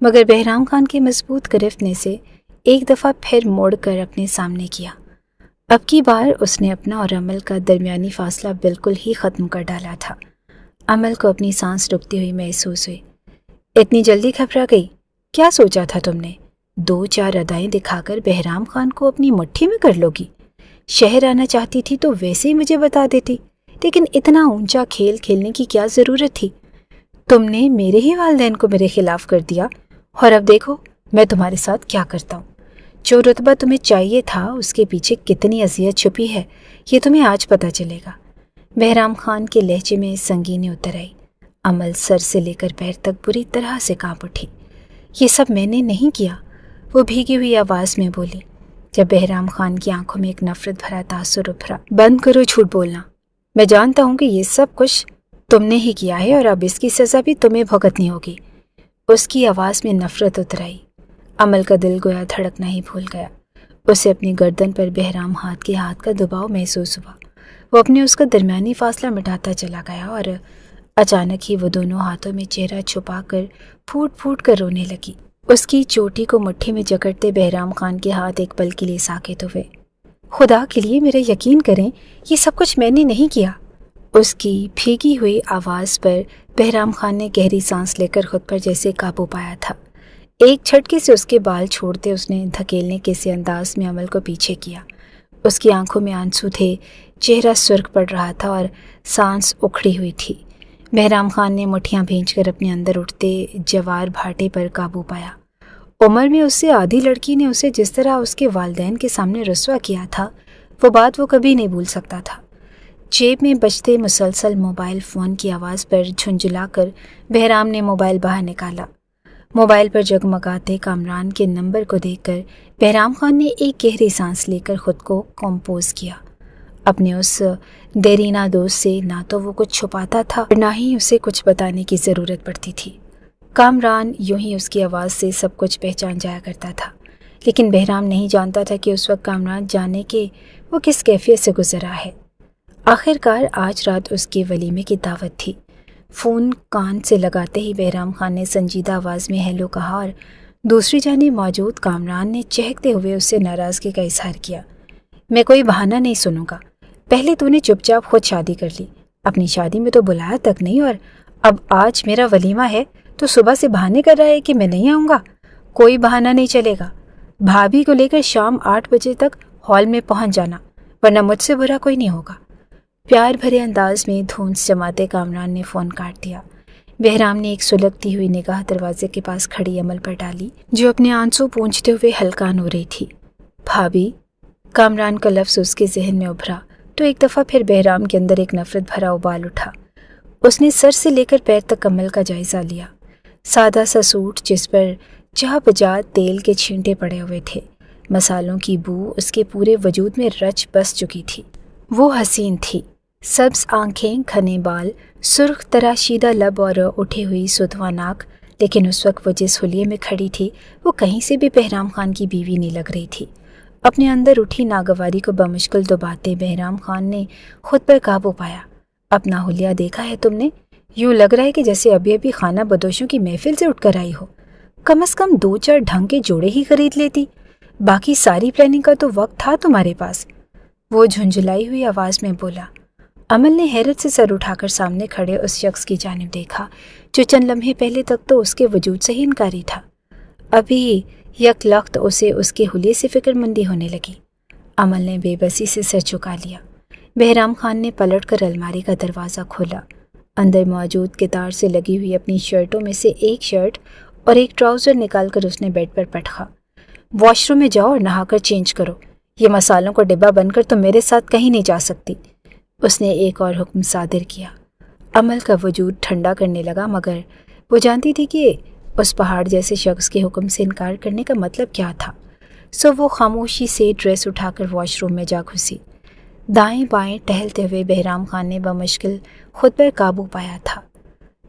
مگر بہرام خان کے مضبوط گرفت نے سے ایک دفعہ پھر موڑ کر اپنے سامنے کیا۔ اب کی بار اس نے اپنا اور عمل کا درمیانی فاصلہ بالکل ہی ختم کر ڈالا تھا۔ عمل کو اپنی سانس رکتی ہوئی محسوس ہوئی۔ اتنی جلدی گھبرا گئی؟ کیا سوچا تھا تم نے؟ 2-4 ادائیں دکھا کر بہرام خان کو اپنی مٹھی میں کر لو گی؟ شہر آنا چاہتی تھی تو ویسے ہی مجھے بتا دیتی، لیکن اتنا اونچا کھیل کھیلنے کی کیا ضرورت تھی؟ تم نے میرے ہی والدین کو میرے خلاف کر دیا، اور اب دیکھو میں تمہارے ساتھ کیا کرتا ہوں۔ جو رتبہ تمہیں چاہیے تھا اس کے پیچھے کتنی اذیت چھپی ہے یہ تمہیں آج پتہ چلے گا۔ بہرام خان کے لہجے میں سنگینی اتر آئی۔ عمل سر سے لے کر پیر تک بری طرح سے کانپ اٹھی۔ یہ سب میں نے نہیں کیا، وہ بھیگی ہوئی آواز میں بولی، جب بہرام خان کی آنکھوں میں ایک نفرت بھرا تاثر ابھرا۔ بند کرو جھوٹ بولنا، میں جانتا ہوں کہ یہ سب کچھ تم نے ہی کیا ہے اور اب اس کی سزا بھی تمہیں بھگتنی ہوگی۔ اس کی آواز میں نفرت اتر آئی۔ عمل کا دل گویا دھڑکنا ہی بھول گیا۔ اسے اپنی گردن پر بہرام کے ہاتھ کا دباؤ محسوس ہوا۔ وہ اپنے اس کا درمیانی فاصلہ مٹاتا چلا گیا اور اچانک ہی وہ دونوں ہاتھوں میں چہرہ چھپا کر پھوٹ پھوٹ کر رونے لگی۔ اس کی چوٹی کو مٹھی میں جکڑتے بہرام خان کے ہاتھ ایک پل کے لیے ساکت ہوئے۔ خدا کے لیے میرا یقین کریں، یہ سب کچھ میں نے نہیں کیا۔ اس کی بھیگی ہوئی آواز پر بہرام خان نے گہری سانس لے کر خود پر جیسے قابو پایا تھا۔ ایک جھٹکے سے اس کے بال چھوڑتے اس نے دھکیلنے کے سے انداز میں عمل کو پیچھے کیا۔ اس کی آنکھوں میں آنسو تھے، چہرہ سرخ پڑ رہا تھا اور سانس اکھڑی ہوئی تھی۔ بہرام خان نے مٹھیاں بھینچ کر اپنے اندر اٹھتے جوار بھاٹے پر قابو پایا۔ عمر میں اس سے آدھی لڑکی نے اسے جس طرح اس کے والدین کے سامنے رسوا کیا تھا، وہ بات وہ کبھی نہیں بھول سکتا تھا۔ جیب میں بجتے مسلسل موبائل فون کی آواز پر جھنجھلا کر بہرام نے موبائل باہر نکالا۔ موبائل پر جگمگاتے کامران کے نمبر کو دیکھ کر بہرام خان نے ایک گہری سانس لے کر خود کو کمپوز کیا۔ اپنے اس دیرینہ دوست سے نہ تو وہ کچھ چھپاتا تھا اور نہ ہی اسے کچھ بتانے کی ضرورت پڑتی تھی۔ کامران یوں ہی اس کی آواز سے سب کچھ پہچان جایا کرتا تھا، لیکن بہرام نہیں جانتا تھا کہ اس وقت کامران جانے کہ وہ کس کیفیت سے گزرا ہے۔ آخر کار آج رات اس کے ولیمے کی دعوت تھی۔ فون کان سے لگاتے ہی بہرام خان نے سنجیدہ آواز میں ہیلو کہا اور دوسری جانب موجود کامران نے چہکتے ہوئے اس سے ناراضگی کا اظہار کیا۔ میں کوئی بہانہ نہیں سنوں گا، پہلے تو نے چپ چاپ خود شادی کر لی، اپنی شادی میں تو بلایا تک نہیں، اور اب آج میرا ولیمہ ہے تو صبح سے بہانے کر رہا ہے کہ میں نہیں آؤں گا۔ کوئی بہانہ نہیں چلے گا، بھابھی کو لے کر شام 8 بجے تک ہال میں پہنچ جانا، ورنہ مجھ سے برا کوئی نہیں ہوگا۔ پیار بھرے انداز میں دھونس جماتے کامران نے فون کاٹ دیا۔ بہرام نے ایک سلگتی ہوئی نگاہ دروازے کے پاس کھڑی عمل پر ڈالی جو اپنے آنسو پونچھتے ہوئے ہلکان ہو رہی تھی۔ بھابھی، کامران کا لفظ اس کے ذہن میں ابھرا تو ایک دفعہ پھر بہرام کے اندر ایک نفرت بھرا ابال اٹھا۔ اس نے سر سے لے کر پیر تک عمل کا جائزہ لیا۔ سادہ سا سوٹ جس پر جا بجا تیل کے چھینٹے پڑے ہوئے تھے، مسالوں کی بو اس کے پورے وجود میں رچ بس چکی تھی۔ وہ حسین تھی، سبز آنکھیں، گھنے بال، سرخ تراشیدہ لب اور اٹھی ہوئی سدھواں ناک، لیکن اس وقت وہ جس حلیے میں کھڑی تھی وہ کہیں سے بھی بہرام خان کی بیوی نہیں لگ رہی تھی۔ اپنے اندر اٹھی ناگواری کو بمشکل دباتے بہرام خان نے خود پر قابو پایا۔ اپنا حلیہ دیکھا ہے تم نے؟ یوں لگ رہا ہے کہ جیسے ابھی ابھی خانہ بدوشوں کی محفل سے اٹھ کر آئی ہو۔ کم از کم 2-4 ڈھنگ کے جوڑے ہی خرید لیتی، باقی ساری پلاننگ کا تو وقت تھا تمہارے پاس۔ وہ جھنجھلائی ہوئی آواز میں بولا۔ عمل نے حیرت سے سر اٹھا کر سامنے کھڑے اس شخص کی جانب دیکھا جو چند لمحے پہلے تک تو اس کے وجود سے ہی انکاری تھا۔ ابھی یک لخت اسے اس کے حلیے سے فکر مندی ہونے لگی۔ عمل نے بے بسی سے سر جھکا لیا۔ بہرام خان نے پلٹ کر الماری کا دروازہ کھولا۔ اندر موجود کتار سے لگی ہوئی اپنی شرٹوں میں سے ایک شرٹ اور ایک ٹراؤزر نکال کر اس نے بیڈ پر پٹخا۔ واش روم میں جاؤ اور نہا کر چینج کرو، یہ مسالوں کا ڈبہ بن کر تم میرے ساتھ کہیں نہیں جا سکتی۔ اس نے ایک اور حکم صادر کیا۔ عمل کا وجود ٹھنڈا کرنے لگا، مگر وہ جانتی تھی کہ اس پہاڑ جیسے شخص کے حکم سے انکار کرنے کا مطلب کیا تھا، سو وہ خاموشی سے ڈریس اٹھا کر واش روم میں جا گھسی۔ دائیں بائیں ٹہلتے ہوئے بہرام خان نے بمشکل خود پر قابو پایا تھا۔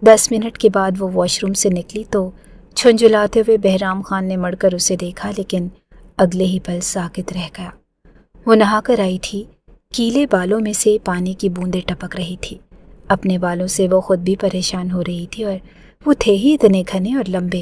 10 منٹ کے بعد وہ واش روم سے نکلی تو جھنجھلاتے ہوئے بہرام خان نے مڑ کر اسے دیکھا، لیکن اگلے ہی پل ساکت رہ گیا۔ وہ نہا کر آئی تھی، گیلے بالوں میں سے پانی کی بوندیں ٹپک رہی تھی۔ اپنے بالوں سے وہ خود بھی پریشان ہو رہی تھی اور وہ تھے ہی اتنے گھنے اور لمبے،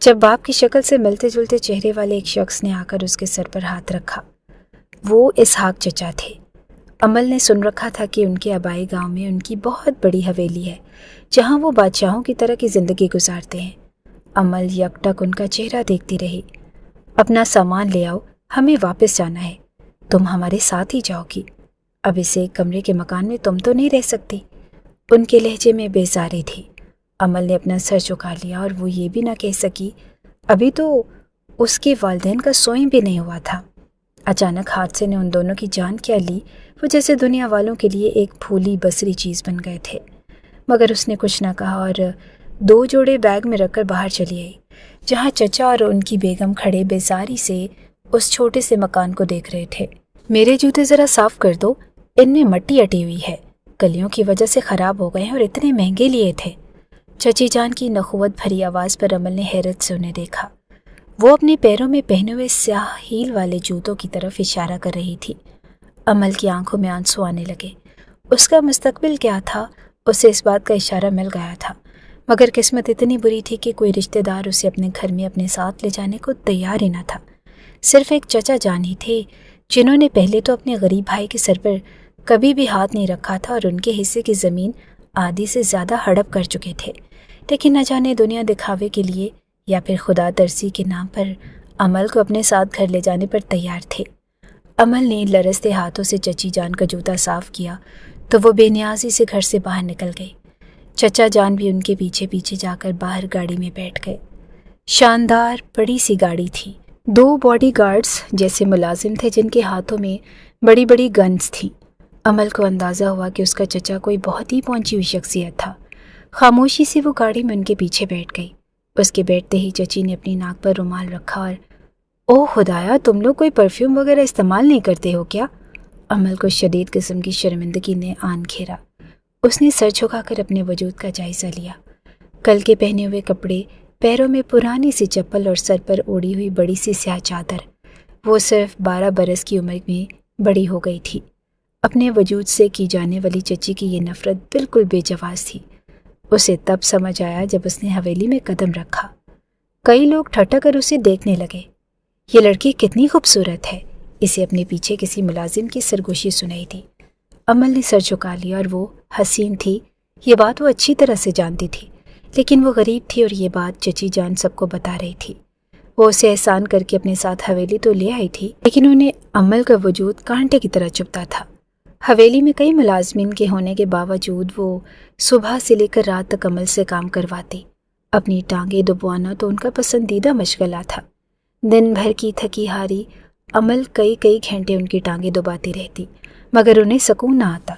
جب باپ کی شکل سے ملتے جلتے چہرے والے ایک شخص نے آ کر اس کے سر پر ہاتھ رکھا۔ وہ اسحاق چچا تھے۔ امل نے سن رکھا تھا کہ ان کے آبائی گاؤں میں ان کی بہت بڑی حویلی ہے جہاں وہ بادشاہوں کی طرح کی زندگی گزارتے ہیں۔ امل یکٹک ان کا چہرہ دیکھتی رہی۔ اپنا سامان لے آؤ، ہمیں واپس جانا ہے، تم ہمارے ساتھ ہی جاؤ گی، اب اس ایک کمرے کے مکان میں تم تو نہیں رہ سکتی۔ ان کے لہجے میں بیزاری تھی۔ امل نے اپنا سر جھکا لیا اور وہ یہ بھی نہ کہہ سکی، ابھی تو اس کے والدین کا سوئیں بھی نہیں ہوا تھا۔ اچانک حادثے نے ان دونوں کی جان کیا لی، وہ جیسے دنیا والوں کے لیے ایک پھولی بصری چیز بن گئے تھے۔ مگر اس نے کچھ نہ کہا اور 2 جوڑے بیگ میں رکھ کر باہر چلی آئی، جہاں چچا اور ان کی بیگم کھڑے بیزاری سے اس چھوٹے سے مکان کو دیکھ رہے تھے۔ میرے جوتے ذرا صاف کر دو، ان میں مٹی اٹی ہوئی ہے، کلیوں کی وجہ سے خراب ہو گئے ہیں اور اتنے مہنگے لیے تھے۔ چچی جان کی نخوت بھری آواز پر امل نے حیرت سے انہیں دیکھا۔ وہ اپنے پیروں میں پہنے ہوئے سیاہ ہیل والے جوتوں کی طرف اشارہ کر رہی تھی۔ امل کی آنکھوں میں آنسو آنے لگے۔ اس کا مستقبل کیا تھا، اسے اس بات کا اشارہ مل گیا تھا، مگر قسمت اتنی بری تھی کہ کوئی رشتہ دار اسے اپنے گھر میں اپنے ساتھ لے جانے کو تیار ہی نہ تھا۔ صرف ایک چچا جان ہی تھے جنہوں نے پہلے تو اپنے غریب بھائی کے سر پر کبھی بھی ہاتھ نہیں رکھا تھا اور ان کے حصے کی زمین آدھی سے زیادہ ہڑپ کر چکے تھے، لیکن نہ جانے دنیا دکھاوے کے لیے یا پھر خدا ترسی کے نام پر امل کو اپنے ساتھ گھر لے جانے پر تیار تھے۔ امل نے لرزتے ہاتھوں سے چچی جان کا جوتا صاف کیا تو وہ بے نیازی سے گھر سے باہر نکل گئی۔ چچا جان بھی ان کے پیچھے پیچھے جا کر باہر گاڑی میں بیٹھ گئے۔ شاندار بڑی سی گاڑی تھی۔ 2 باڈی گارڈز جیسے ملازم تھے جن کے ہاتھوں میں بڑی بڑی گنز تھیں۔ امل کو اندازہ ہوا کہ اس کا چچا کوئی بہت ہی پہنچی ہوئی شخصیت تھا۔ خاموشی سے وہ گاڑی میں ان کے پیچھے بیٹھ گئی۔ اس کے بیٹھتے ہی چچی نے اپنی ناک پر رومال رکھا اور اوہ خدایا، تم لوگ کوئی پرفیوم وغیرہ استعمال نہیں کرتے ہو کیا؟ امل کو شدید قسم کی شرمندگی نے آن گھیرا۔ اس نے سر جھکا کر اپنے وجود کا جائزہ لیا۔ کل کے پہنے ہوئے کپڑے، پیروں میں پرانی سی چپل اور سر پر اوڑھی ہوئی بڑی سی سیاہ چادر۔ وہ صرف 12 برس کی عمر میں بڑی ہو گئی تھی۔ اپنے وجود سے کی جانے والی چچی کی یہ نفرت بالکل بے جواز تھی۔ اسے تب سمجھ آیا جب اس نے حویلی میں قدم رکھا۔ کئی لوگ ٹھٹک کر اسے دیکھنے لگے۔ یہ لڑکی کتنی خوبصورت ہے، اسے اپنے پیچھے کسی ملازم کی سرگوشی سنائی دی۔ امل نے سر جھکا لیا اور وہ حسین تھی، یہ بات وہ اچھی طرح سے جانتی تھی، لیکن وہ غریب تھی اور یہ بات چچی جان سب کو بتا رہی تھی۔ وہ اسے احسان کر کے اپنے ساتھ حویلی تو لے آئی تھی، لیکن انہیں امل کا وجود کانٹے کی طرح چبھتا تھا۔ حویلی میں کئی ملازمین کے ہونے کے باوجود وہ صبح سے لے کر رات تک امل سے کام کرواتی۔ اپنی ٹانگیں دبوانا تو ان کا پسندیدہ مشغلہ تھا۔ دن بھر کی تھکی ہاری امل کئی گھنٹے ان کی ٹانگیں دباتی رہتی، مگر انہیں سکون نہ آتا۔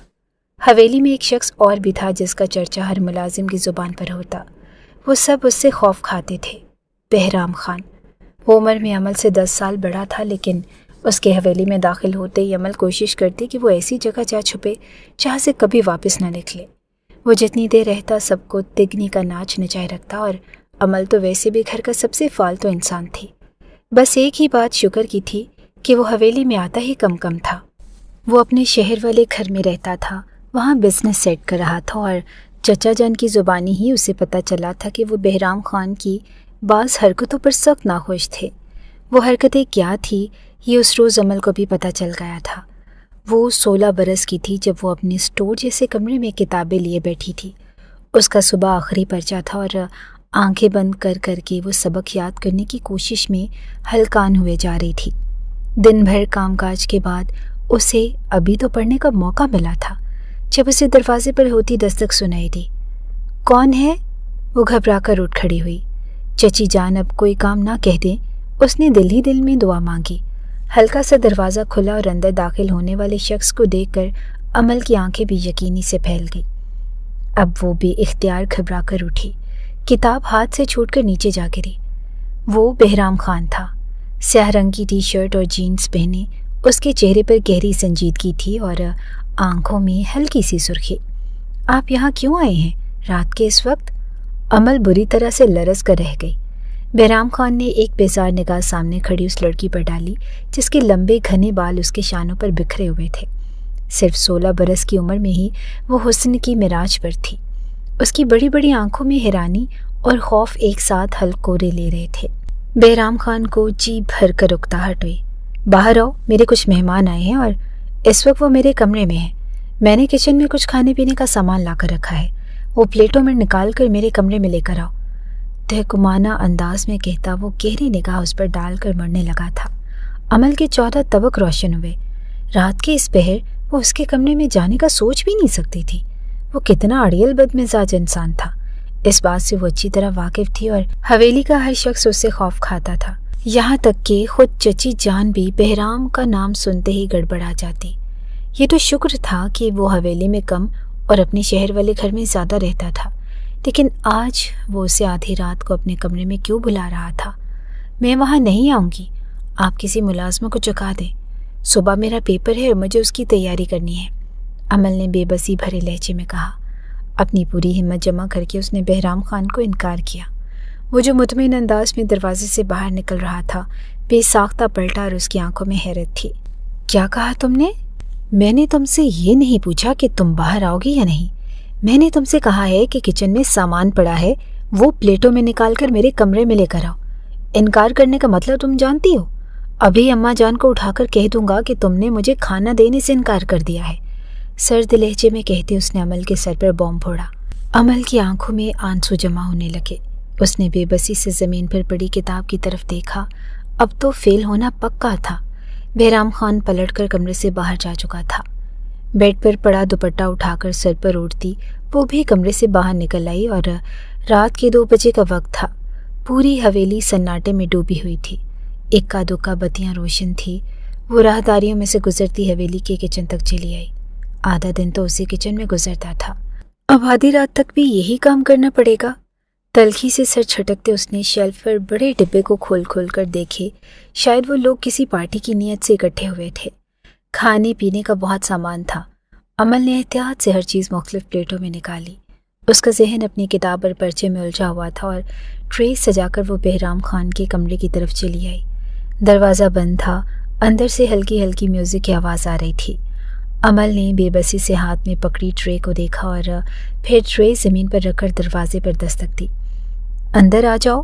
حویلی میں ایک شخص اور بھی تھا جس کا چرچا ہر ملازم کی زبان پر ہوتا۔ وہ سب اس سے خوف کھاتے تھے، بہرام خان۔ وہ عمر میں امل سے 10 سال بڑا تھا، لیکن اس کے حویلی میں داخل ہوتے ہی امل کوشش کرتی کہ وہ ایسی جگہ جا چھپے جہاں سے کبھی واپس نہ نکلے۔ وہ جتنی دیر رہتا سب کو تگنی کا ناچ نچائے رکھتا، اور امل تو ویسے بھی گھر کا سب سے فالتو انسان تھی۔ بس ایک ہی بات شکر کی تھی کہ وہ حویلی میں آتا ہی کم تھا۔ وہ اپنے شہر والے گھر میں رہتا تھا، وہاں بزنس سیٹ کر رہا تھا، اور چچا جان کی زبانی ہی اسے پتہ چلا تھا کہ وہ بہرام خان کی بعض حرکتوں پر سخت ناخوش تھے۔ وہ حرکتیں کیا تھی یہ اس روز امل کو بھی پتہ چل گیا تھا۔ وہ 16 برس کی تھی جب وہ اپنے اسٹور جیسے کمرے میں کتابیں لیے بیٹھی تھی۔ اس کا صبح آخری پرچہ تھا اور آنکھیں بند کر کے وہ سبق یاد کرنے کی کوشش میں ہلکان ہوئے جا رہی تھی۔ دن بھر کام کاج کے بعد اسے ابھی تو پڑھنے کا موقع ملا تھا جب اسے دروازے پر ہوتی دستک سنائی دی۔ کون ہے؟ وہ گھبرا کر اٹھ کھڑی ہوئی۔ چچی جان اب کوئی کام نہ کہہ دیں، اس نے دل ہی دل میں دعا مانگی۔ ہلکا سا دروازہ کھلا اور اندر داخل ہونے والے شخص کو دیکھ کر امل کی آنکھیں بھی یقینی سے پھیل گئی۔ اب وہ بے اختیار گھبرا کر اٹھی، کتاب ہاتھ سے چھوٹ کر نیچے جا گری۔ وہ بہرام خان تھا، سیاہ رنگ کی ٹی شرٹ اور جینز پہنے، اس کے چہرے پر گہری سنجیدگی تھی اور آنکھوں میں ہلکی سی سرخی۔ آپ یہاں کیوں آئے ہیں رات کے اس وقت؟ امل بری طرح سے لرز کر رہ گئی۔ بہرام خان نے ایک بیزار نگاہ سامنے کھڑی اس لڑکی پر ڈالی جس کے لمبے گھنے بال اس کے شانوں پر بکھرے ہوئے تھے۔ صرف 16 برس کی عمر میں ہی وہ حسن کی معراج پر تھی۔ اس کی بڑی بڑی آنکھوں میں حیرانی اور خوف ایک ساتھ ہلکورے لے رہے تھے۔ بہرام خان کو جی بھر کر اکتاہٹ ہوئی۔ باہر آؤ، میرے کچھ مہمان آئے ہیں اور اس وقت وہ میرے کمرے میں ہیں۔ میں نے کچن میں کچھ کھانے پینے کا سامان لا کر رکھا ہے، وہ پلیٹوں میں نکال کر میرے کمرے میں لے کر آؤ۔ تہکمانہ انداز میں کہتا وہ گہری نگاہ اس پر ڈال کر مرنے لگا تھا۔ عمل کے 14 طبق روشن ہوئے۔ رات کے اس پہر وہ اس کے کمرے میں جانے کا سوچ بھی نہیں سکتی تھی۔ وہ کتنا اڑیل بدمزاج انسان تھا، اس بات سے وہ اچھی طرح واقف تھی، اور حویلی کا ہر شخص اس سے خوف کھاتا تھا، یہاں تک کہ خود چچی جان بھی بہرام کا نام سنتے ہی گڑبڑا جاتی۔ یہ تو شکر تھا کہ وہ حویلی میں کم اور اپنے شہر والے گھر میں زیادہ رہتا تھا، لیکن آج وہ اسے آدھی رات کو اپنے کمرے میں کیوں بلا رہا تھا؟ میں وہاں نہیں آؤں گی، آپ کسی ملازمہ کو چکا دیں، صبح میرا پیپر ہے اور مجھے اس کی تیاری کرنی ہے، عمل نے بے بسی بھرے لہجے میں کہا۔ اپنی پوری ہمت جمع کر کے اس نے بہرام خان کو انکار کیا۔ وہ جو مطمئن انداز میں دروازے سے باہر نکل رہا تھا، بے ساختہ پلٹا اور اس کی آنکھوں میں حیرت تھی۔ کیا کہا تم نے؟ میں نے تم سے یہ نہیں پوچھا کہ تم باہر آؤ گی یا نہیں، میں نے تم سے کہا ہے کہ کچن میں سامان پڑا ہے، وہ پلیٹوں میں نکال کر میرے کمرے میں لے کر آؤ۔ انکار کرنے کا مطلب تم جانتی ہو؟ ابھی اماں جان کو اٹھا کر کہہ دوں گا کہ تم نے مجھے کھانا دینے سے انکار کر دیا ہے، سرد لہجے میں کہتے اس نے عمل کے سر پر بوم پھوڑا۔ عمل کی آنکھوں میں آنسو جمع ہونے لگے۔ اس نے بے بسی سے زمین پر پڑی کتاب کی طرف دیکھا۔ اب تو فیل ہونا پکا تھا۔ بہرام خان پلٹ کر کمرے سے باہر جا چکا تھا۔ بیڈ پر پڑا دوپٹہ اٹھا کر سر پر اوڑھتی وہ بھی کمرے سے باہر نکل آئی، اور رات کے 2 بجے کا وقت تھا۔ پوری حویلی سناٹے میں ڈوبی ہوئی تھی، اکا دکا بتیاں روشن تھی۔ وہ راہداریوں میں سے گزرتی حویلی کے کچن تک چلی آئی۔ آدھا دن تو اسی کچن میں گزرتا تھا، اب آدھی رات تک بھی یہی کام کرنا پڑے گا۔ تلخی سے سر چھٹکتے اس نے شیلف پر بڑے ڈبے کو کھول کھول کر دیکھے۔ شاید وہ لوگ کسی پارٹی کی نیت سے اکٹھے ہوئے تھے۔ کھانے پینے کا بہت سامان تھا۔ عمل نے احتیاط سے ہر چیز مختلف پلیٹوں میں نکالی۔ اس کا ذہن اپنی کتاب اور پرچے میں الجھا ہوا تھا، اور ٹرے سجا کر وہ بہرام خان کے کمرے کی طرف چلی آئی۔ دروازہ بند تھا، اندر سے ہلکی ہلکی میوزک کی آواز آ رہی تھی۔ عمل نے بے بسی سے ہاتھ میں پکڑی ٹرے کو دیکھا اور پھر ٹرے زمین پر رکھ کر دروازے پر دستک دی۔ اندر آ جاؤ۔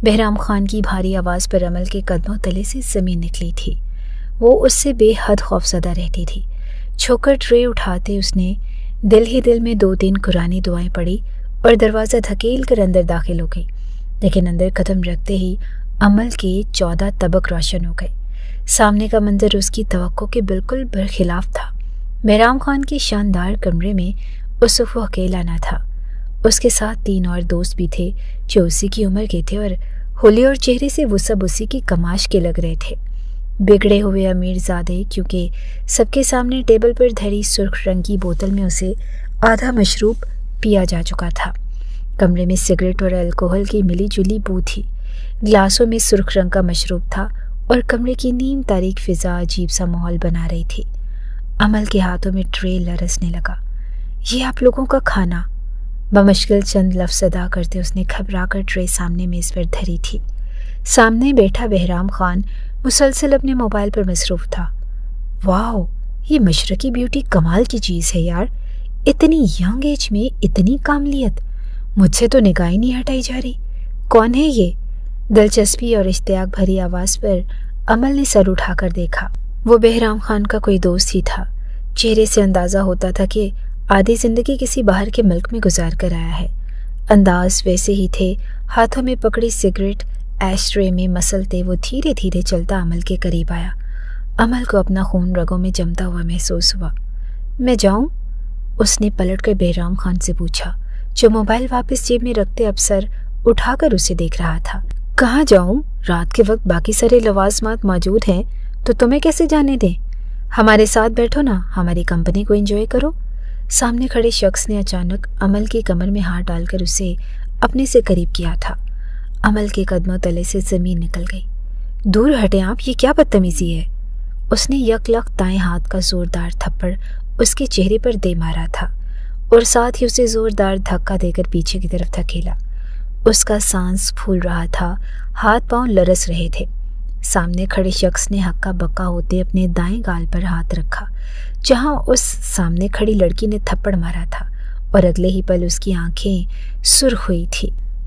بہرام خان کی بھاری آواز پر عمل کے قدموں تلے سے زمین نکلی تھی۔ وہ اس سے بے حد خوفزدہ رہتی تھی۔ چھوک کر ٹرے اٹھاتے اس نے دل ہی دل میں 2-3 قرآنی دعائیں پڑھی اور دروازہ دھکیل کر اندر داخل ہو گئی، لیکن اندر قدم رکھتے ہی عمل کے 14 طبق روشن ہو گئے۔ سامنے کا منظر اس کی توقع کے بالکل برخلاف تھا۔ بہرام خان کے شاندار کمرے میں اس وقت وہ اکیلا نہ تھا، اس کے ساتھ 3 اور دوست بھی تھے جو اسی کی عمر کے تھے، اور ہولی اور چہرے سے وہ سب اسی کی کماش کے لگ رہے تھے۔ بگڑے ہوئے امیر زادے، کیونکہ سب کے سامنے ٹیبل پر دھری سرخ رنگ کی بوتل میں اسے آدھا مشروب پیا جا چکا تھا۔ کمرے میں سگریٹ اور الکوہل کی ملی جلی بو تھی۔ گلاسوں میں سرخ رنگ کا مشروب تھا اور کمرے کی نیم تاریک فضا عجیب سا ماحول بنا رہی تھی۔ عمل کے ہاتھوں میں ٹرے لرزنے لگا۔ یہ آپ لوگوں کا کھانا، بمشکل چند لفظ ادا کرتے اس نے گھبرا کر ٹرے سامنے میز پر دھری تھی۔ سامنے بیٹھا بہرام خان مسلسل اپنے موبائل پر مصروف تھا۔ واو، یہ مشرقی بیوٹی کمال کی چیز ہے یار، اتنی ینگ ایج میں اتنی کاملیت، مجھ سے تو نگاہ ہی نہیں ہٹائی جا رہی۔ کون ہے یہ؟ دلچسپی اور اشتیاق بھری آواز پر عمل نے سر اٹھا کر دیکھا۔ وہ بہرام خان کا کوئی دوست ہی تھا۔ چہرے سے اندازہ ہوتا تھا کہ آدھی زندگی کسی باہر کے ملک میں گزار کر آیا ہے۔ انداز ویسے ہی تھے، ہاتھوں میں پکڑی سگریٹ ایش ٹرے میں مسلتے وہ دھیرے دھیرے چلتا عمل کے قریب آیا۔ عمل کو اپنا خون رگوں میں جمتا ہوا محسوس ہوا۔ میں جاؤں؟ اس نے پلٹ کر بہرام خان سے پوچھا، جو موبائل واپس جیب میں رکھتے اب سر اٹھا کر اسے دیکھ رہا تھا۔ کہاں جاؤں؟ رات کے وقت باقی سارے لوازمات موجود ہیں تو تمہیں کیسے جانے دیں؟ ہمارے ساتھ بیٹھو نا، ہماری کمپنی کو انجوائے کرو۔ سامنے کھڑے شخص نے اچانک عمل کی کمر میں ہاتھ ڈال کر اسے اپنے سے قریب کیا تھا۔ عمل کے قدموں تلے سے زمین نکل گئی۔ دور ہٹیں آپ، یہ کیا بدتمیزی ہے؟ اس نے یک لخت دائیں ہاتھ کا زوردار تھپڑ اس کے چہرے پر دے مارا تھا اور ساتھ ہی اسے زوردار دھکا دے کر پیچھے کی طرف دھکیلا۔ اس کا سانس پھول رہا تھا، ہاتھ پاؤں لرز رہے تھے۔ سامنے کھڑے شخص نے ہکا بکا ہوتے اپنے دائیں گال پر ہاتھ رکھا جہاں اس سامنے کھڑی لڑکی نے تھپڑ مارا تھا، اور اگلے ہی پل اس کی آنکھیں سرخ ہوئی تھی۔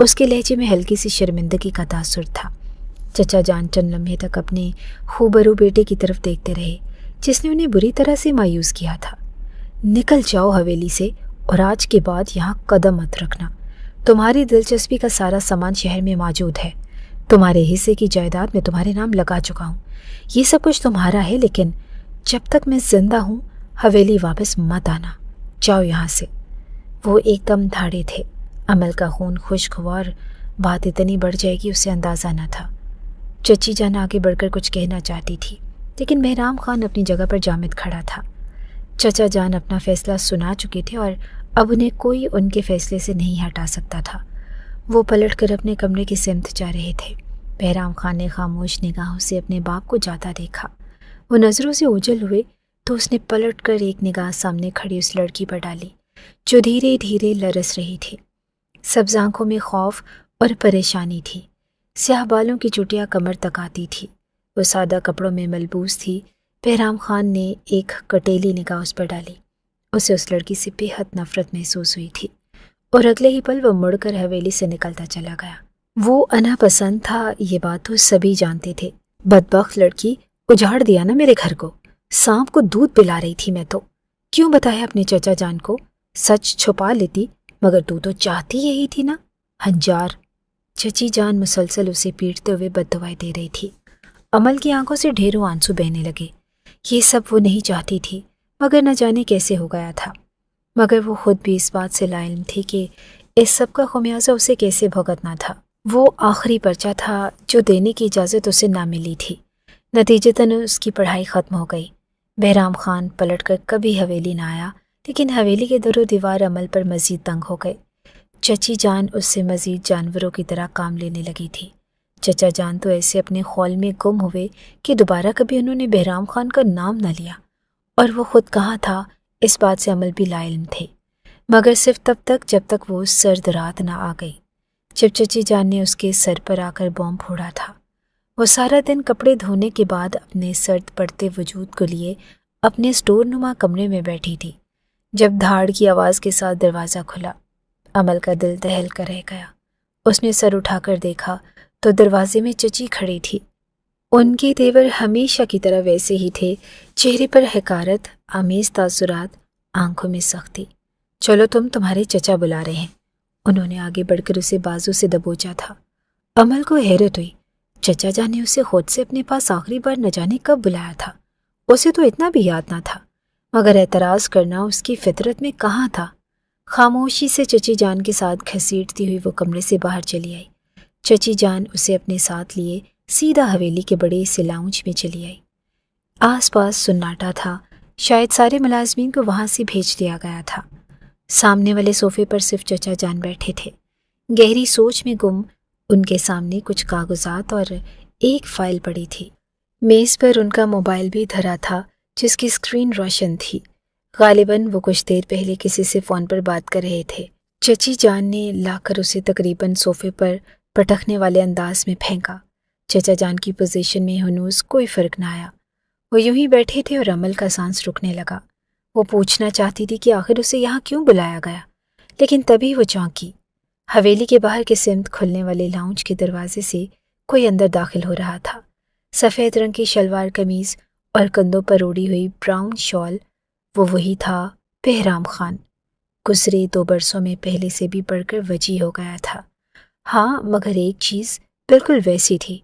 اس کے لہجے میں ہلکی سی شرمندگی کا تاثر تھا۔ چچا جان چند لمحے تک اپنے خوبرو بیٹے کی طرف دیکھتے رہے جس نے انہیں بری طرح سے مایوس کیا تھا۔ نکل جاؤ حویلی سے، اور آج کے بعد یہاں قدم مت رکھنا۔ تمہاری دلچسپی کا سارا سامان شہر میں موجود ہے۔ تمہارے حصے کی جائیداد میں تمہارے نام لگا چکا ہوں۔ یہ سب کچھ تمہارا ہے، لیکن جب تک میں زندہ ہوں حویلی واپس مت آنا۔ جاؤ یہاں سے۔ وہ ایک دم دھاڑے تھے۔ عمل کا خون خشک ہوا اور بات اتنی بڑھ جائے گی اسے اندازہ نہ تھا۔ چچی جان آگے بڑھ کر کچھ کہنا چاہتی تھی، لیکن بہرام خان اپنی جگہ پر جامد کھڑا تھا۔ چچا جان اپنا فیصلہ سنا چکے تھے اور اب انہیں کوئی ان کے فیصلے سے نہیں ہٹا سکتا تھا۔ وہ پلٹ کر اپنے کمرے کی سمت جا رہے تھے۔ بہرام خان نے خاموش نگاہوں سے اپنے باپ کو جاتا دیکھا۔ وہ نظروں سے اوجھل ہوئے تو اس نے پلٹ کر ایک نگاہ سامنے کھڑی اس لڑکی پر ڈالی جو دھیرے دھیرے لرز رہی تھی۔ سبز آنکھوں میں خوف اور پریشانی تھی۔ سیاہ بالوں کی چوٹیاں کمر تک آتی تھی۔ وہ سادہ کپڑوں میں ملبوس تھی۔ بہرام خان نے ایک کٹیلی نگاہ اس پر ڈالی۔ اسے اس لڑکی سے بے حد نفرت محسوس ہوئی تھی، اور اگلے ہی پل وہ مڑ کر حویلی سے نکلتا چلا گیا۔ وہ انا پسند تھا، یہ بات تو سبھی جانتے تھے۔ بدبخت لڑکی، اجاڑ دیا نا میرے گھر کو۔ سانپ کو دودھ پلا رہی تھی میں تو۔ کیوں بتایا اپنے چچا جان کو؟ سچ چھپا لیتی، مگر تو چاہتی یہی تھی نا، ہنجار۔ چچی جان مسلسل اسے پیٹتے ہوئے بددعائیں دے رہی تھی۔ عمل کی آنکھوں سے ڈھیروں آنسو بہنے لگے۔ یہ سب وہ نہیں چاہتی تھی، مگر نہ جانے کیسے ہو گیا تھا۔ مگر وہ خود بھی اس بات سے لاعلم تھی کہ اس سب کا خمیازہ اسے کیسے بھگتنا تھا۔ وہ آخری پرچہ تھا جو دینے کی اجازت اسے نہ ملی تھی۔ نتیجتاً اس کی پڑھائی ختم ہو گئی۔ بہرام خان پلٹ کر کبھی حویلی نہ آیا، لیکن حویلی کے در و دیوار عمل پر مزید تنگ ہو گئے۔ چچی جان اس سے مزید جانوروں کی طرح کام لینے لگی تھی۔ چچا جان تو ایسے اپنے خول میں گم ہوئے کہ دوبارہ کبھی انہوں نے بہرام خان کا نام نہ لیا، اور وہ خود کہاں تھا اس بات سے عمل بھی لاعلم تھے، مگر صرف تب تک جب تک وہ سرد رات نہ آ گئی جب چچی جان نے اس کے سر پر آ کر بم پھوڑا تھا۔ وہ سارا دن کپڑے دھونے کے بعد اپنے سرد پڑتے وجود کو لیے اپنے سٹور نما کمرے میں بیٹھی تھی جب دھاڑ کی آواز کے ساتھ دروازہ کھلا۔ عمل کا دل دہل کر رہ گیا۔ اس نے سر اٹھا کر دیکھا تو دروازے میں چچی کھڑی تھی۔ ان کے تیور ہمیشہ کی طرح ویسے ہی تھے، چہرے پر حقارت آمیز تاثرات، آنکھوں میں سختی۔ چلو تمہارے چچا بلا رہے ہیں۔ انہوں نے آگے بڑھ کر اسے بازو سے دبوچا تھا۔ عمل کو حیرت ہوئی۔ چچا جان نے اسے خود سے اپنے پاس آخری بار نہ جانے کب بلایا تھا۔ اسے تو اتنا بھی یاد نہ تھا، مگر اعتراض کرنا اس کی فطرت میں کہاں تھا۔ خاموشی سے چچی جان کے ساتھ گھسیٹتی ہوئی وہ کمرے سے باہر چلی آئی۔ چچی جان اسے اپنے ساتھ لیے سیدھا حویلی کے بڑے سے لاؤنج میں چلی آئی۔ آس پاس سناٹا تھا، شاید سارے ملازمین کو وہاں سے بھیج دیا گیا تھا۔ سامنے والے صوفے پر صرف چچا جان بیٹھے تھے، گہری سوچ میں گم۔ ان کے سامنے کچھ کاغذات اور ایک فائل پڑی تھی۔ میز پر ان کا موبائل بھی دھرا تھا جس کی اسکرین روشن تھی۔ غالباً وہ کچھ دیر پہلے کسی سے فون پر بات کر رہے تھے۔ چچی جان نے لا کر اسے تقریباً صوفے پر پٹکنے والے انداز میں پھینکا۔ چچا جان کی پوزیشن میں ہنوز کوئی فرق نہ آیا۔ وہ یوں ہی بیٹھے تھے اور عمل کا سانس رکنے لگا۔ وہ پوچھنا چاہتی تھی کہ آخر اسے یہاں کیوں بلایا گیا، لیکن تبھی وہ چونکی۔ حویلی کے باہر کے سمت کھلنے والے لاؤنج کے دروازے سے کوئی اندر داخل ہو رہا تھا۔ سفید رنگ کی شلوار قمیض اور کندھوں پر اوڑھی ہوئی براؤن شال، وہ وہی تھا بہرام خان۔ گزرے 2 برسوں میں پہلے سے بھی بڑھ کر وجیح ہو گیا تھا۔ ہاں، مگر ایک چیز بالکل ویسی تھی،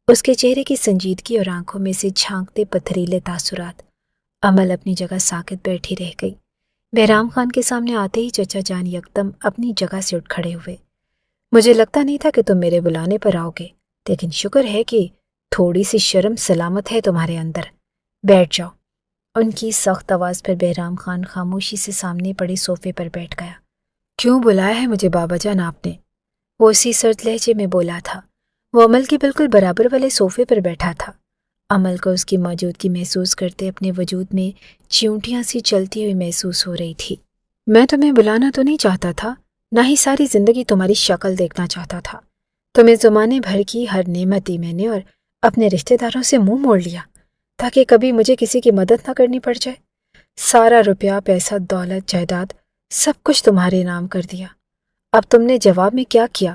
اس کے چہرے کی سنجیدگی اور آنکھوں میں سے جھانکتے پتھریلے تاثرات۔ عمل اپنی جگہ ساکت بیٹھی رہ گئی۔ بہرام خان کے سامنے آتے ہی چچا جان یکدم اپنی جگہ سے اٹھ کھڑے ہوئے۔ مجھے لگتا نہیں تھا کہ تم میرے بلانے پر آؤ گے، لیکن شکر ہے کہ تھوڑی سی شرم سلامت ہے تمہارے اندر۔ بیٹھ جاؤ۔ ان کی سخت آواز پر بہرام خان خاموشی سے سامنے پڑے صوفے پر بیٹھ گیا۔ کیوں بلایا ہے مجھے بابا جان آپ نے؟ وہ اسی سرد لہجے میں بولا تھا۔ وہ عمل کے بالکل برابر والے صوفے پر بیٹھا تھا۔ عمل کو اس کی موجودگی محسوس کرتے اپنے وجود میں چیونٹیاں سی چلتی ہوئی محسوس ہو رہی تھی۔ میں تمہیں بلانا تو نہیں چاہتا تھا، نہ ہی ساری زندگی تمہاری شکل دیکھنا چاہتا تھا۔ تمہیں زمانے بھر کی ہر نعمت دی میں نے اور اپنے رشتہ داروں سے منہ موڑ لیا تاکہ کبھی مجھے کسی کی مدد نہ کرنی پڑ جائے۔ سارا روپیہ، پیسہ، دولت، جائیداد، سب کچھ تمہارے نام کر دیا۔ اب تم نے جواب میں کیا کیا؟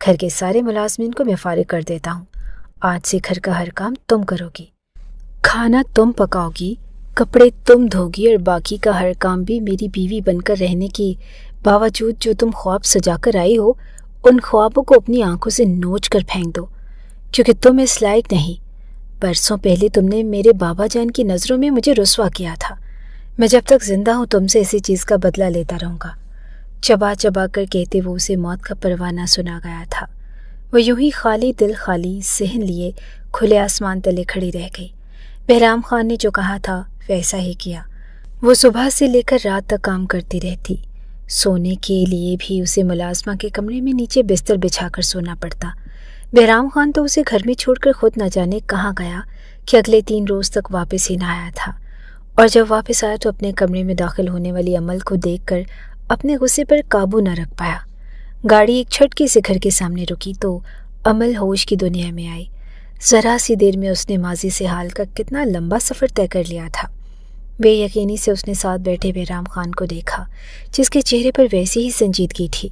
گھر کے سارے ملازمین کو میں فارغ کر دیتا ہوں۔ آج سے گھر کا ہر کام تم کرو گی، کھانا تم پکاؤ گی، کپڑے تم دھو گی، اور باقی کا ہر کام بھی میری بیوی بن کر رہنے کے باوجود جو تم خواب سجا کر آئی ہو، ان خوابوں کو اپنی آنکھوں سے نوچ کر پھینک دو، کیونکہ تم اس لائق نہیں۔ برسوں پہلے تم نے میرے بابا جان کی نظروں میں مجھے رسوا کیا تھا۔ میں جب تک زندہ ہوں تم سے اسی چیز کا بدلہ لیتا رہوں گا۔ چبا چبا کر کہتے وہ اسے موت کا پروانہ سنا گیا تھا۔ وہ یوں ہی خالی دل خالی ذہن لیے کھلے آسمان تلے کھڑی رہ گئی۔ بہرام خان نے جو کہا تھا ویسا ہی کیا۔ وہ صبح سے لے کر رات تک کام کرتی رہتی۔ سونے کے لیے بھی اسے ملازمہ کے کمرے میں نیچے بستر بچھا کر سونا پڑتا۔ بہرام خان تو اسے گھر میں چھوڑ کر خود نہ جانے کہاں گیا کہ اگلے 3 روز تک واپس ہی نہ آیا تھا، اور جب واپس آیا تو اپنے کمرے میں داخل ہونے والی عمل کو دیکھ کر اپنے غصے پر قابو نہ رکھ پایا۔ گاڑی ایک جھٹکے سے گھر کے سامنے رکی تو عمل ہوش کی دنیا میں آئی۔ ذرا سی دیر میں اس نے ماضی سے حال کا کتنا لمبا سفر طے کر لیا تھا۔ بے یقینی سے اس نے ساتھ بیٹھے بہرام خان کو دیکھا، جس کے چہرے پر ویسی ہی سنجیدگی تھی۔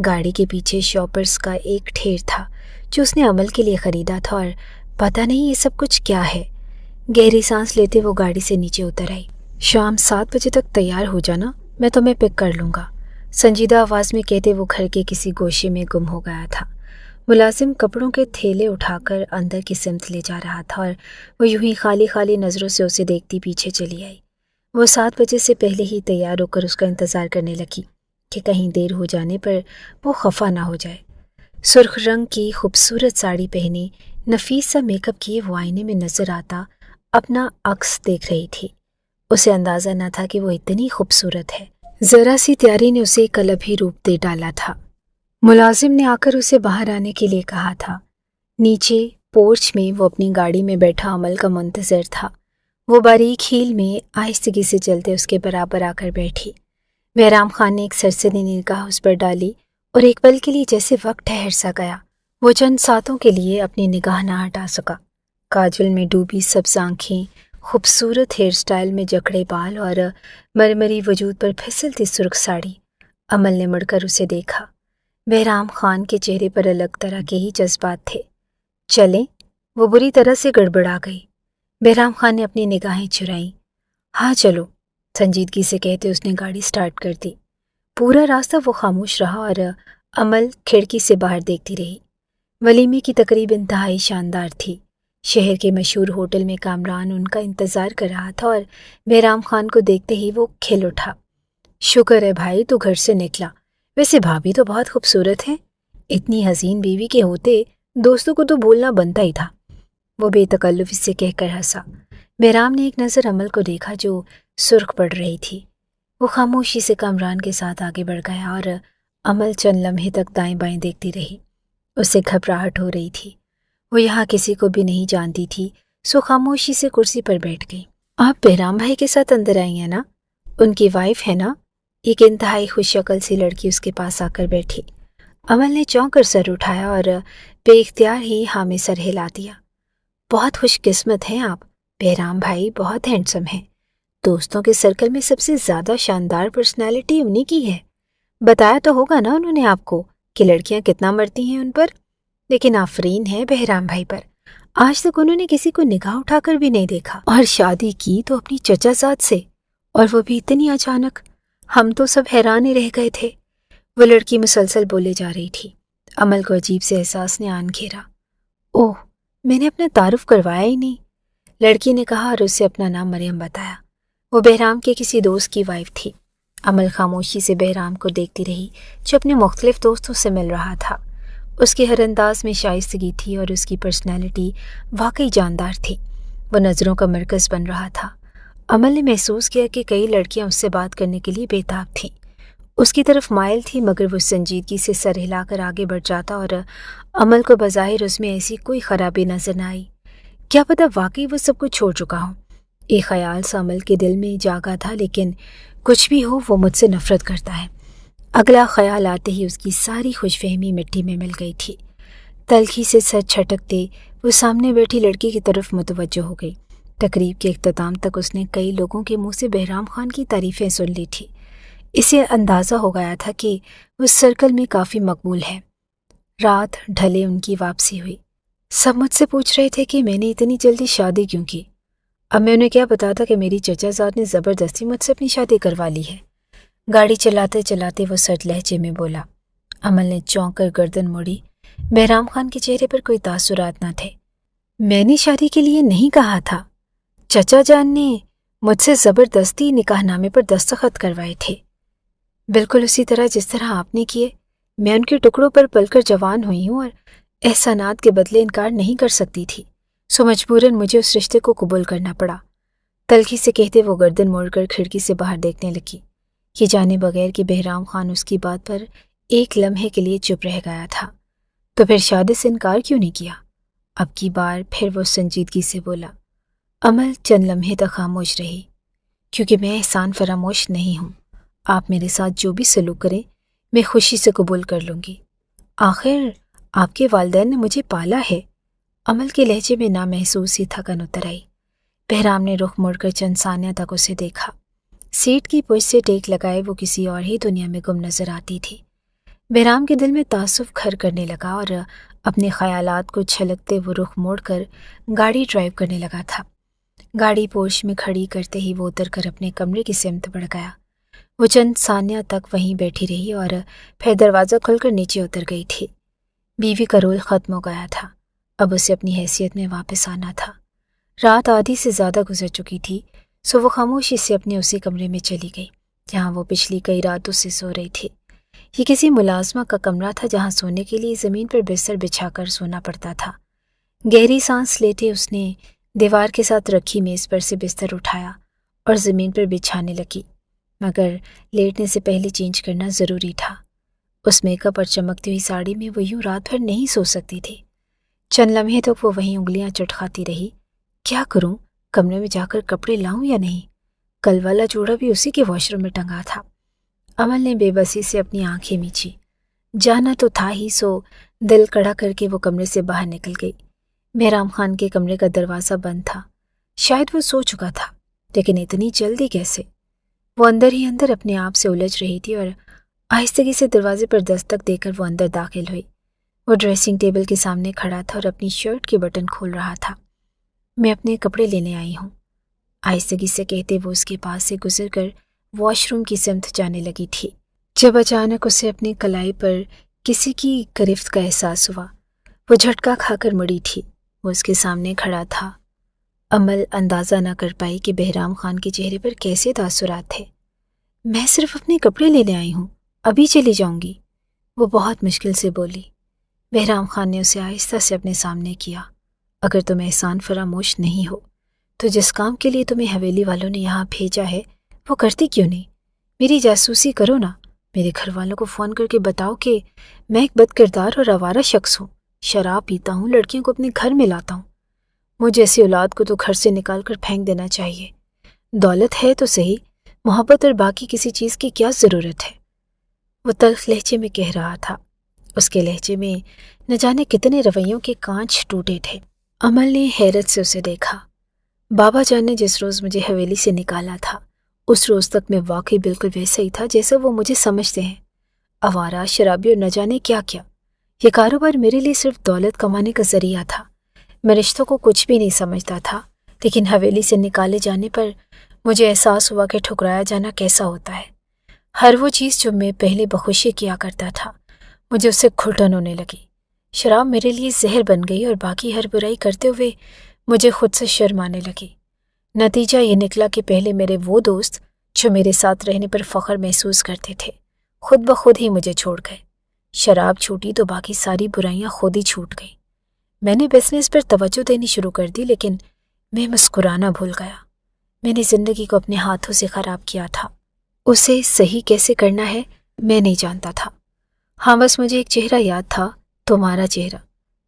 گاڑی کے پیچھے شاپرز کا ایک ڈھیر تھا جو اس نے عمل کے لیے خریدا تھا، اور پتہ نہیں یہ سب کچھ کیا ہے۔ گہری سانس لیتے وہ گاڑی سے نیچے اتر آئی۔ شام 7 بجے تک تیار ہو جانا، میں تمہیں پک کر لوں گا، سنجیدہ آواز میں کہتے وہ گھر کے کسی گوشے میں گم ہو گیا تھا۔ ملازم کپڑوں کے تھیلے اٹھا کر اندر کی سمت لے جا رہا تھا، اور وہ یوں ہی خالی خالی نظروں سے اسے دیکھتی پیچھے چلی آئی۔ وہ 7 بجے سے پہلے ہی تیار ہو کر اس کا انتظار کرنے لگی کہ کہیں دیر ہو جانے پر وہ خفا نہ ہو جائے۔ سرخ رنگ کی خوبصورت ساڑی پہنے، نفیس سا میک اپ کیے وہ آئینے میں نظر آتا اپنا عکس دیکھ رہی تھی۔ اسے اندازہ نہ تھا کہ وہ اتنی خوبصورت ہے۔ ذرا سی تیاری نے اسے ایک الگ ہی روپ دے ڈالا تھا۔ ملازم نے آ کر اسے باہر آنے کے لیے کہا تھا۔ نیچے پورچ میں وہ اپنی گاڑی میں بیٹھا عمل کا منتظر تھا۔ وہ باریک ہیل میں آہستگی سے چلتے اس کے برابر آ کر بیٹھی۔ بہرام خان نے ایک سرسری نگاہ اس پر ڈالی، اور ایک پل کے لیے جیسے وقت ٹھہر سا گیا۔ وہ چند ساتوں کے لیے اپنی نگاہ نہ ہٹا سکا۔ کاجل میں ڈوبی سبز آنکھیں، خوبصورت ہیئر سٹائل میں جکڑے بال، اور مرمری وجود پر پھسلتی سرخ ساڑی۔ عمل نے مڑ کر اسے دیکھا۔ بہرام خان کے چہرے پر الگ طرح کے ہی جذبات تھے۔ چلیں؟ وہ بری طرح سے گڑبڑا گئی۔ بہرام خان نے اپنی نگاہیں چرائیں۔ ہاں چلو، سنجیدگی سے کہتے اس نے گاڑی سٹارٹ کر دی۔ پورا راستہ وہ خاموش رہا اور عمل کھڑکی سے باہر دیکھتی رہی۔ ولیمے کی تقریب انتہائی شاندار تھی۔ شہر کے مشہور ہوٹل میں کامران ان کا انتظار کر رہا تھا، اور بہرام خان کو دیکھتے ہی وہ کھل اٹھا۔ شکر ہے بھائی تو گھر سے نکلا، ویسے بھابھی تو بہت خوبصورت ہیں، اتنی حسین بیوی کے ہوتے دوستوں کو تو بولنا بنتا ہی تھا، وہ بے تکلف سے کہہ کر ہنسا۔ بہرام نے ایک نظر عمل کو دیکھا جو سرخ پڑ رہی تھی۔ وہ خاموشی سے کامران کے ساتھ آگے بڑھ گیا، اور عمل چند لمحے تک دائیں بائیں دیکھتی رہی۔ اسے گھبراہٹ ہو رہی تھی۔ وہ یہاں کسی کو بھی نہیں جانتی تھی، سو خاموشی سے کرسی پر بیٹھ گئی۔ آپ بہرام بھائی کے ساتھ اندر آئی ہیں نا؟ ان کی وائف ہے نا؟ ایک انتہائی خوش شکل سی لڑکی اس کے پاس آ کر بیٹھی۔ عمل نے چونک کر سر اٹھایا اور بے اختیار ہی ہاں میں سر ہلا دیا۔ بہت خوش قسمت ہیں آپ، بہرام بھائی بہت ہینڈسم ہیں۔ دوستوں کے سرکل میں سب سے زیادہ شاندار پرسنالٹی انہی کی ہے۔ بتایا تو ہوگا نا انہوں نے آپ کو کہ لڑکیاں کتنا مرتی ہیں ان پر، لیکن آفرین ہے بہرام بھائی پر، آج تک انہوں نے کسی کو نگاہ اٹھا کر بھی نہیں دیکھا، اور شادی کی تو اپنی چچا زاد سے، اور وہ بھی اتنی اچانک۔ ہم تو سب حیران ہی رہ گئے تھے۔ وہ لڑکی مسلسل بولے جا رہی تھی۔ عمل کو عجیب سے احساس نے آن گھیرا۔ اوہ، میں نے اپنا تعارف کروایا ہی نہیں، لڑکی نے کہا اور اسے اپنا نام مریم بتایا۔ وہ بہرام کے کسی دوست کی وائف تھی۔ عمل خاموشی سے بہرام کو دیکھتی رہی جو اپنے مختلف دوستوں سے مل رہا تھا۔ اس کے ہر انداز میں شائستگی تھی اور اس کی پرسنالٹی واقعی جاندار تھی۔ وہ نظروں کا مرکز بن رہا تھا۔ عمل نے محسوس کیا کہ کئی لڑکیاں اس سے بات کرنے کے لیے بےتاب تھیں، اس کی طرف مائل تھی، مگر وہ سنجیدگی سے سر ہلا کر آگے بڑھ جاتا اور عمل کو بظاہر اس میں ایسی کوئی خرابی نظر نہ آئی۔ کیا پتہ واقعی وہ سب کچھ چھوڑ چکا ہوں۔ ایک خیال سا عمل کے دل میں جاگا تھا، لیکن کچھ بھی ہو وہ مجھ سے نفرت کرتا ہے۔ اگلا خیال آتے ہی اس کی ساری خوش فہمی مٹی میں مل گئی تھی۔ تلخی سے سر چھٹکتے وہ سامنے بیٹھی لڑکی کی طرف متوجہ ہو گئی۔ تقریب کے اختتام تک اس نے کئی لوگوں کے منہ سے بہرام خان کی تعریفیں سن لی تھی۔ اسے اندازہ ہو گیا تھا کہ وہ سرکل میں کافی مقبول ہے۔ رات ڈھلے ان کی واپسی ہوئی۔ سب مجھ سے پوچھ رہے تھے کہ میں نے اتنی جلدی شادی کیوں کی۔ اب میں انہیں کیا بتاتا کہ میری چچا زاد نے زبردستی مجھ سے اپنی شادی کروا لی ہے۔ گاڑی چلاتے چلاتے وہ سرد لہجے میں بولا۔ امل نے چونک کر گردن موڑی۔ بہرام خان کے چہرے پر کوئی تاثرات نہ تھے۔ میں نے شادی کے لیے نہیں کہا تھا، چچا جان نے مجھ سے زبردستی نکاح نامے پر دستخط کروائے تھے، بالکل اسی طرح جس طرح آپ نے کیے۔ میں ان کے ٹکڑوں پر پل کر جوان ہوئی ہوں اور احسانات کے بدلے انکار نہیں کر سکتی تھی، سو مجبوراً مجھے اس رشتے کو قبول کرنا پڑا۔ تلخی سے کہتے وہ گردن موڑ کر کھڑکی سے باہر دیکھنے لگی، یہ جانے بغیر کہ بہرام خان اس کی بات پر ایک لمحے کے لیے چپ رہ گیا تھا۔ تو پھر شادی سے انکار کیوں نہیں کیا؟ اب کی بار پھر وہ سنجیدگی سے بولا۔ امل چند لمحے تک خاموش رہی۔ کیونکہ میں احسان فراموش نہیں ہوں، آپ میرے ساتھ جو بھی سلوک کریں میں خوشی سے قبول کر لوں گی۔ آخر آپ کے والدین نے مجھے پالا ہے۔ امل کے لہجے میں نامحسوس ہی تھکن اتر آئی۔ بہرام نے رخ موڑ کر چند ثانیہ تک اسے دیکھا۔ سیٹ کی پشت سے ٹیک لگائے وہ کسی اور ہی دنیا میں گم نظر آتی تھی۔ بہرام کے دل میں تعصب کھر کرنے لگا اور اپنے خیالات کو چھلکتے وہ رخ موڑ کر گاڑی ڈرائیو کرنے لگا تھا۔ گاڑی پورش میں کھڑی کرتے ہی وہ اتر کر اپنے کمرے کی سمت بڑھ گیا۔ وہ چند ثانیہ تک وہیں بیٹھی رہی اور پھر دروازہ کھول کر نیچے اتر گئی تھی۔ بیوی کا رول ختم ہو گیا تھا، اب اسے اپنی حیثیت میں واپس آنا تھا۔ رات آدھی سے زیادہ گزر چکی تھی، سو وہ خاموشی سے اپنے اسی کمرے میں چلی گئی جہاں وہ پچھلی کئی راتوں سے سو رہی تھی۔ یہ کسی ملازمہ کا کمرہ تھا جہاں سونے کے لیے زمین پر بستر بچھا کر سونا پڑتا تھا۔ گہری سانس لیتے اس نے دیوار کے ساتھ رکھی میز پر سے بستر اٹھایا اور زمین پر بچھانے لگی، مگر لیٹنے سے پہلے چینج کرنا ضروری تھا۔ اس میک اپ اور چمکتی ہوئی ساڑی میں وہ یوں رات بھر نہیں سو سکتی تھی۔ چند لمحے تک وہ وہیں انگلیاں چٹکھاتی رہی۔ کیا کروں؟ کمرے میں جا کر کپڑے لاؤں یا نہیں؟ کل والا جوڑا بھی اسی کے واش روم میں ٹنگا تھا۔ امل نے بے بسی سے اپنی آنکھیں میچی۔ جانا تو تھا ہی، سو دل کڑا کر کے وہ کمرے سے باہر نکل گئی۔ بہرام خان کے کمرے کا دروازہ بند تھا، شاید وہ سو چکا تھا، لیکن اتنی جلدی کیسے؟ وہ اندر ہی اندر اپنے آپ سے الجھ رہی تھی اور آہستگی سے دروازے پر دستک دے کر وہ اندر داخل ہوئی۔ وہ ڈریسنگ ٹیبل کے سامنے کھڑا تھا اور اپنی شرٹ کے بٹن کھول رہا تھا۔ میں اپنے کپڑے لینے آئی ہوں، آہستگی سے کہتے وہ اس کے پاس سے گزر کر واش روم کی سمت جانے لگی تھی، جب اچانک اسے اپنی کلائی پر کسی کی گرفت کا احساس ہوا۔ وہ جھٹکا کھا کر مڑی تھی، وہ اس کے سامنے کھڑا تھا۔ امل اندازہ نہ کر پائی کہ بہرام خان کے چہرے پر کیسے تاثرات تھے۔ میں صرف اپنے کپڑے لینے آئی ہوں، ابھی چلی جاؤں گی، وہ بہت مشکل سے بولی۔ بہرام خان نے اسے آہستہ سے اپنے سامنے کیا۔ اگر تم احسان فراموش نہیں ہو تو جس کام کے لیے تمہیں حویلی والوں نے یہاں بھیجا ہے وہ کرتی کیوں نہیں؟ میری جاسوسی کرو نا، میرے گھر والوں کو فون کر کے بتاؤ کہ میں ایک بد کردار اور آوارہ شخص ہوں، شراب پیتا ہوں، لڑکیوں کو اپنے گھر میں لاتا ہوں۔ مجھ جیسی اولاد کو تو گھر سے نکال کر پھینک دینا چاہیے۔ دولت ہے تو صحیح، محبت اور باقی کسی چیز کی کیا ضرورت ہے؟ وہ تلخ لہجے میں کہہ رہا تھا۔ اس کے لہجے میں نہ جانے کتنے رویوں کے کانچ ٹوٹے تھے۔ امل نے حیرت سے اسے دیکھا۔ بابا جان نے جس روز مجھے حویلی سے نکالا تھا اس روز تک میں واقعی بالکل ویسا ہی تھا جیسا وہ مجھے سمجھتے ہیں، آوارہ، شرابی اور نہ جانے کیا کیا۔ یہ کاروبار میرے لیے صرف دولت کمانے کا ذریعہ تھا۔ میں رشتوں کو کچھ بھی نہیں سمجھتا تھا، لیکن حویلی سے نکالے جانے پر مجھے احساس ہوا کہ ٹھکرایا جانا کیسا ہوتا ہے۔ ہر وہ چیز جو میں پہلے بخوشی کیا کرتا تھا مجھے اس سے گھٹن ہونے لگی۔ شراب میرے لیے زہر بن گئی اور باقی ہر برائی کرتے ہوئے مجھے خود سے شرم آنے لگی۔ نتیجہ یہ نکلا کہ پہلے میرے وہ دوست جو میرے ساتھ رہنے پر فخر محسوس کرتے تھے خود بخود ہی مجھے چھوڑ گئے۔ شراب چھوٹی تو باقی ساری برائیاں خود ہی چھوٹ گئیں۔ میں نے بزنس پر توجہ دینی شروع کر دی، لیکن میں مسکرانا بھول گیا۔ میں نے زندگی کو اپنے ہاتھوں سے خراب کیا تھا، اسے صحیح کیسے کرنا ہے میں نہیں جانتا تھا۔ ہاں بس مجھے ایک چہرہ یاد تھا، تمہارا چہرہ۔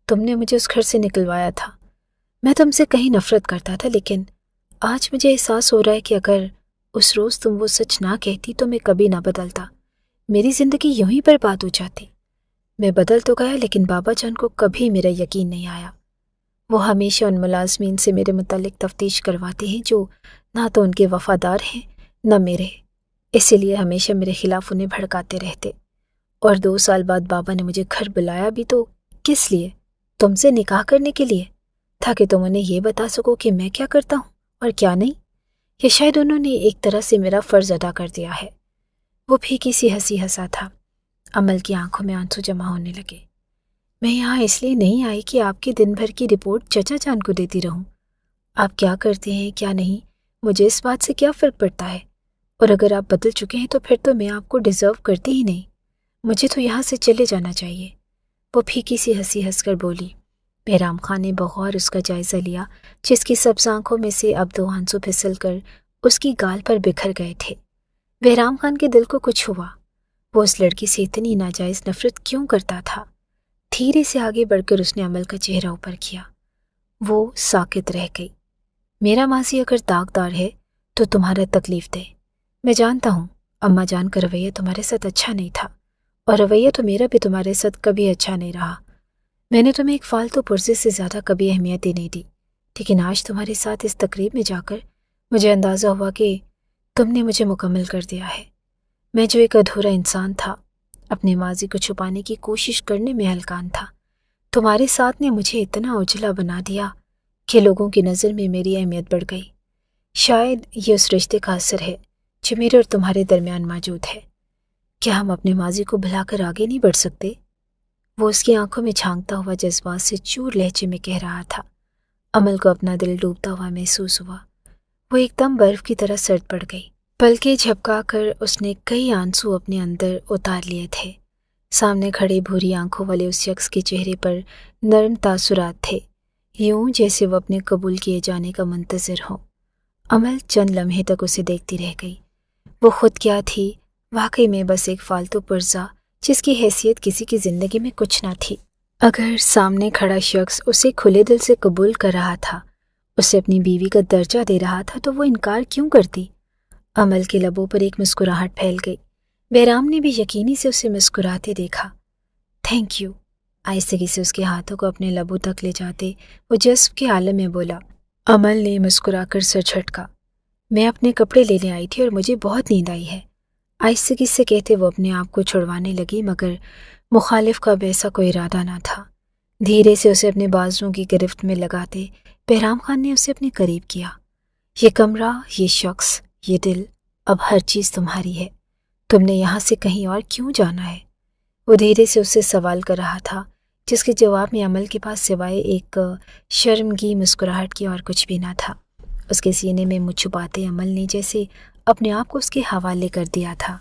تم نے مجھے اس گھر سے نکلوایا تھا۔ میں تم سے کہیں نفرت کرتا تھا، لیکن آج مجھے احساس ہو رہا ہے کہ اگر اس روز تم وہ سچ نہ کہتی تو میں کبھی نہ بدلتا، میری زندگی یوں ہی برباد ہو جاتی۔ میں بدل تو گیا، لیکن بابا جان کو کبھی میرا یقین نہیں آیا۔ وہ ہمیشہ ان ملازمین سے میرے متعلق تفتیش کرواتے ہیں جو نہ تو ان کے وفادار ہیں نہ میرے، اسی لیے ہمیشہ میرے خلاف انہیں بھڑکاتے رہتے۔ اور 2 سال بعد بابا نے مجھے گھر بلایا بھی تو کس لیے؟ تم سے نکاح کرنے کے لیے، تاکہ تم انہیں یہ بتا سکو کہ میں کیا کرتا ہوں اور کیا نہیں۔ یا شاید انہوں نے ایک طرح سے میرا فرض ادا کر دیا ہے۔ وہ پھیکی سی ہنسی ہنسا تھا۔ عمل کی آنکھوں میں آنسو جمع ہونے لگے۔ میں یہاں اس لیے نہیں آئی کہ آپ کی دن بھر کی رپورٹ چچا جان کو دیتی رہوں۔ آپ کیا کرتے ہیں کیا نہیں، مجھے اس بات سے کیا فرق پڑتا ہے؟ اور اگر آپ بدل چکے ہیں تو پھر تو میں آپ کو ڈیزرو کرتی ہی نہیں۔ مجھے تو یہاں سے چلے جانا چاہیے۔ وہ پھیکی سی ہنسی ہنس کر بولی۔ بہرام خان نے بغور اس کا جائزہ لیا، جس کی سبز آنکھوں میں سے اب 2 آنسو پھسل کر اس کی گال پر بکھر گئے تھے۔ بہرام خان کے دل کو کچھ ہوا۔ وہ اس لڑکی سے اتنی ناجائز نفرت کیوں کرتا تھا؟ دھیرے سے آگے بڑھ کر اس نے عمل کا چہرہ اوپر کیا۔ وہ ساکت رہ گئی۔ میرا ماضی اگر داغدار ہے تو تمہارا تکلیف دے۔ میں جانتا ہوں اماں جان کا رویہ تمہارے ساتھ اچھا نہیں تھا، اور رویہ تو میرا بھی تمہارے ساتھ کبھی اچھا نہیں رہا۔ میں نے تمہیں ایک فالتو پرزے سے زیادہ کبھی اہمیت ہی نہیں دی، لیکن آج تمہارے ساتھ اس تقریب میں جا کر مجھے اندازہ ہوا کہ تم نے مجھے مکمل کر دیا ہے۔ میں جو ایک ادھورا انسان تھا، اپنے ماضی کو چھپانے کی کوشش کرنے میں ہلکان تھا، تمہارے ساتھ نے مجھے اتنا اجلا بنا دیا کہ لوگوں کی نظر میں میری اہمیت بڑھ گئی۔ شاید یہ اس رشتے کا اثر ہے جو میرے اور تمہارے درمیان موجود ہے۔ کیا ہم اپنے ماضی کو بھلا کر آگے نہیں بڑھ سکتے؟ وہ اس کی آنکھوں میں جھانکتا ہوا جذبات سے چور لہجے میں کہہ رہا تھا۔ عمل کو اپنا دل ڈوبتا ہوا محسوس ہوا۔ وہ ایک دم برف کی طرح سرد پڑ گئی۔ پلکیں جھپکا کر اس نے کئی آنسو اپنے اندر اتار لیے تھے۔ سامنے کھڑے بھوری آنکھوں والے اس شخص کے چہرے پر نرم تاثرات تھے، یوں جیسے وہ اپنے قبول کیے جانے کا منتظر ہو۔ عمل چند لمحے تک اسے دیکھتی رہ گئی۔ وہ خود کیا تھی؟ واقعی میں بس ایک فالتو پرزہ جس کی حیثیت کسی کی زندگی میں کچھ نہ تھی۔ اگر سامنے کھڑا شخص اسے کھلے دل سے قبول کر رہا تھا، اسے اپنی بیوی کا درجہ دے رہا تھا، تو وہ انکار کیوں کرتی؟ عمل کے لبوں پر ایک مسکراہٹ پھیل گئی۔ بہرام نے بھی یقینی سے اسے مسکراتے دیکھا۔ Thank you. آہستگی سے اس کے ہاتھوں کو اپنے لبوں تک لے جاتے وہ جذب کے عالم میں بولا۔ عمل نے مسکرا کر سر جھٹکا۔ میں اپنے کپڑے لینے آئی تھی اور مجھے بہت نیند آئی ہے، آہستگی سے کہتے وہ اپنے آپ کو چھڑوانے لگی، مگر مخالف کا ایسا کوئی ارادہ نہ تھا۔ دھیرے سے اسے اپنے بازوؤں کی گرفت میں لگاتے بہرام خان نے اسے اپنے قریب کیا۔ یہ کمرہ، یہ شخص، یہ دل، اب ہر چیز تمہاری ہے۔ تم نے یہاں سے کہیں اور کیوں جانا ہے؟ وہ دھیرے سے اس سے سوال کر رہا تھا، جس کے جواب میں عمل کے پاس سوائے ایک شرمگی مسکراہٹ کی اور کچھ بھی نہ تھا۔ اس کے سینے میں منہ چھپاتے عمل نے جیسے اپنے آپ کو اس کے حوالے کر دیا تھا۔